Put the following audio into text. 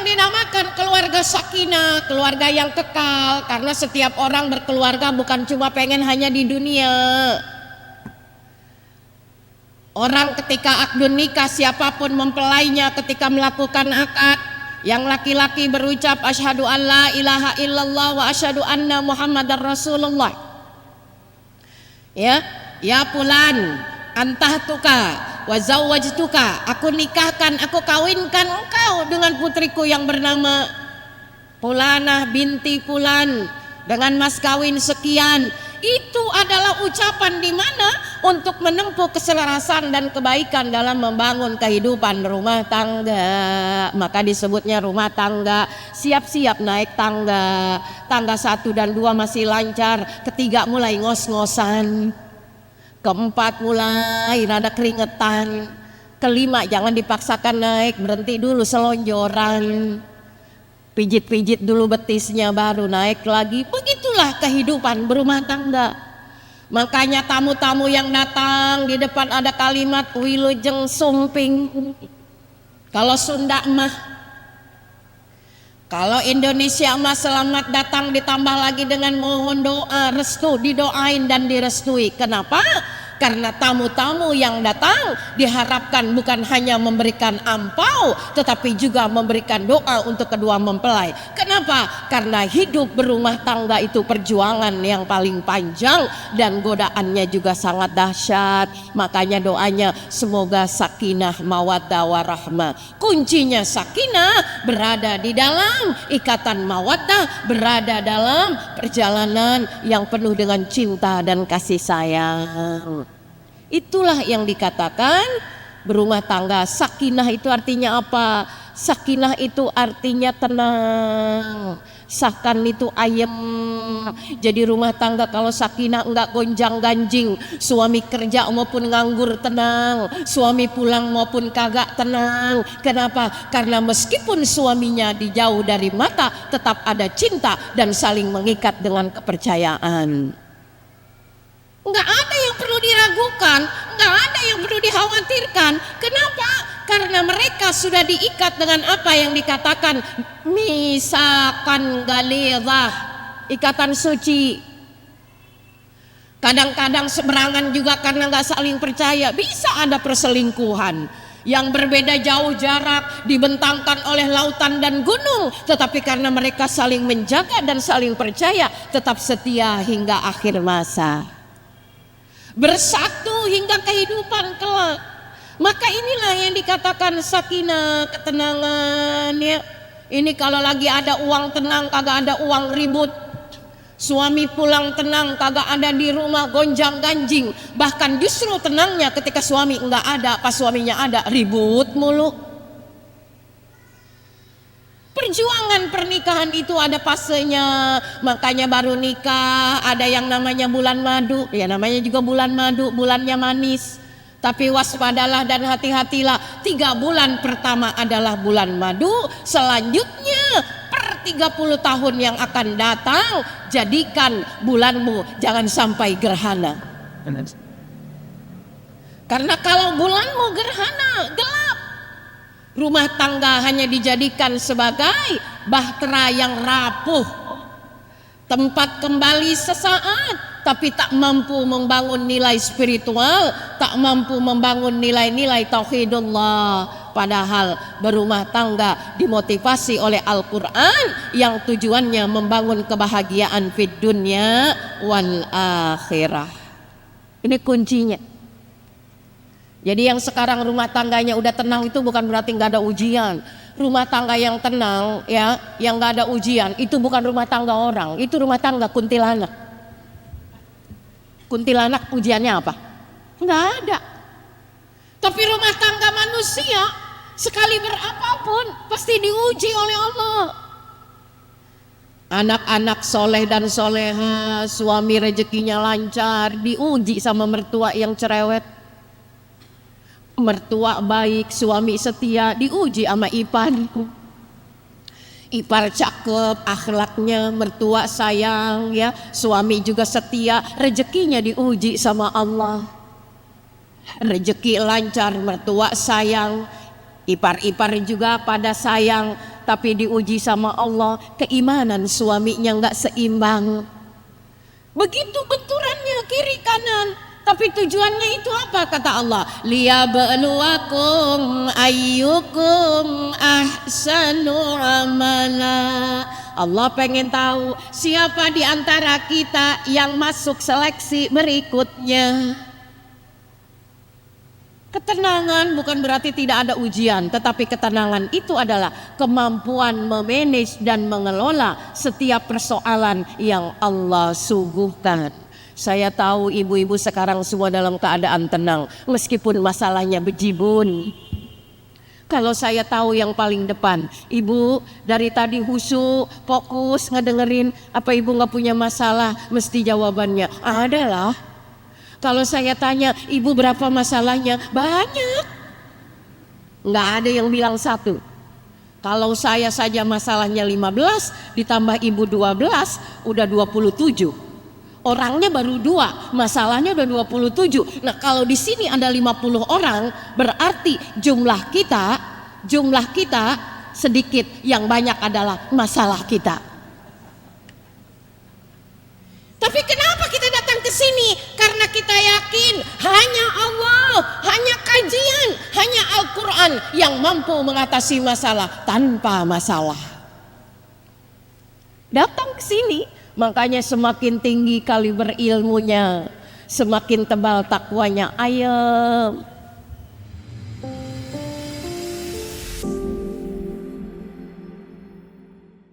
yang dinamakan keluarga sakinah, keluarga yang kekal. Karena setiap orang berkeluarga bukan cuma pengen hanya di dunia. Orang ketika akdun nikah, siapapun mempelainya ketika melakukan akad, yang laki-laki berucap asyhadu an la ilaha illallah wa asyhadu anna muhammadar rasulullah. Ya fulan, antahtuka wa zawwajtuka, aku nikahkan, aku kawinkan engkau dengan putriku yang bernama Fulanah binti Fulan dengan mas kawin sekian. Itu adalah ucapan di mana untuk menempuh keselarasan dan kebaikan dalam membangun kehidupan rumah tangga. Maka disebutnya rumah tangga. Siap-siap naik tangga. Tangga 1 dan 2 masih lancar, ketiga mulai ngos-ngosan, keempat mulai rada keringetan, kelima jangan dipaksakan naik, berhenti dulu selonjoran, pijit-pijit dulu betisnya baru naik lagi. Begitulah kehidupan berumah tangga. Makanya tamu-tamu yang datang di depan ada kalimat wilujeng sumping. Kalau Sunda mah, kalau Indonesia mah selamat datang ditambah lagi dengan mohon doa, restu, didoain dan direstui. Kenapa? Karena tamu-tamu yang datang diharapkan bukan hanya memberikan ampau, tetapi juga memberikan doa untuk kedua mempelai. Kenapa? Karena hidup berumah tangga itu perjuangan yang paling panjang dan godaannya juga sangat dahsyat. Makanya doanya semoga sakinah mawaddah warahmah. Kuncinya sakinah berada di dalam ikatan mawaddah, berada dalam perjalanan yang penuh dengan cinta dan kasih sayang. Itulah yang dikatakan berumah tangga. Sakinah itu artinya apa? Sakinah itu artinya tenang. Sakan itu ayem. Jadi rumah tangga kalau sakinah enggak gonjang ganjing. Suami kerja maupun nganggur tenang, suami pulang maupun kagak tenang. Kenapa? Karena meskipun suaminya dijauh dari mata, tetap ada cinta dan saling mengikat dengan kepercayaan. Enggak ada yang perlu diragukan, enggak ada yang perlu dikhawatirkan. Kenapa? Karena mereka sudah diikat dengan apa yang dikatakan misakan ghalidhah, ikatan suci. Kadang-kadang seberangan juga karena enggak saling percaya, bisa ada perselingkuhan. Yang berbeda jauh jarak, dibentangkan oleh lautan dan gunung, tetapi karena mereka saling menjaga dan saling percaya, tetap setia hingga akhir masa, bersatu hingga kehidupan kelak. Maka inilah yang dikatakan sakinah, ketenangan ya. Ini kalau lagi ada uang tenang, kagak ada uang ribut. Suami pulang tenang, kagak ada di rumah gonjang ganjing. Bahkan justru tenangnya ketika suami enggak ada, pas suaminya ada ribut mulu. Perjuangan pernikahan itu ada fasenya. Makanya baru nikah ada yang namanya bulan madu. Ya namanya juga bulan madu, bulannya manis. Tapi waspadalah dan hati-hatilah. 3 bulan pertama adalah bulan madu. Selanjutnya per 30 tahun yang akan datang, jadikan bulanmu jangan sampai gerhana. Karena kalau bulanmu gerhana, gelap, rumah tangga hanya dijadikan sebagai bahtera yang rapuh, tempat kembali sesaat, tapi tak mampu membangun nilai spiritual, tak mampu membangun nilai-nilai tauhidullah. Padahal berumah tangga dimotivasi oleh Al-Quran yang tujuannya membangun kebahagiaan fid dunya wal akhirah. Ini kuncinya. Jadi yang sekarang rumah tangganya udah tenang itu bukan berarti nggak ada ujian. Rumah tangga yang tenang ya, yang nggak ada ujian itu bukan rumah tangga orang, itu rumah tangga kuntilanak. Kuntilanak ujiannya apa? Nggak ada. Tapi rumah tangga manusia sekali berapapun pasti diuji oleh Allah. Anak-anak soleh dan soleha, suami rezekinya lancar, diuji sama mertua yang cerewet. Mertua baik, suami setia, diuji sama ipar. Ipar cakep, akhlaknya, mertua sayang ya, suami juga setia, rezekinya diuji sama Allah. Rezeki lancar, mertua sayang, ipar-ipar juga pada sayang, tapi diuji sama Allah, keimanan suaminya nggak seimbang. Begitu benturannya kiri kanan. Tapi tujuannya itu apa kata Allah? Liyabluwakum ayyukum ahsanu amala. Allah pengen tahu siapa di antara kita yang masuk seleksi berikutnya. Ketenangan bukan berarti tidak ada ujian, tetapi ketenangan itu adalah kemampuan memanage dan mengelola setiap persoalan yang Allah suguhkan. Saya tahu ibu-ibu sekarang semua dalam keadaan tenang, meskipun masalahnya bejibun. Kalau saya tahu yang paling depan, ibu dari tadi husu, fokus ngedengerin, apa ibu nggak punya masalah? Mesti jawabannya adalah. Kalau saya tanya, ibu berapa masalahnya? Banyak. Nggak ada yang bilang satu. Kalau saya saja masalahnya 15, ditambah ibu 12, udah 27. Orangnya baru 2, masalahnya udah 27. Nah kalau di sini ada 50 orang, berarti jumlah kita sedikit, yang banyak adalah masalah kita. Tapi kenapa kita datang ke sini? Karena kita yakin hanya Allah, hanya kajian, hanya Al-Quran yang mampu mengatasi masalah tanpa masalah. Datang ke sini. Makanya semakin tinggi kaliber ilmunya, semakin tebal takwanya. Ayo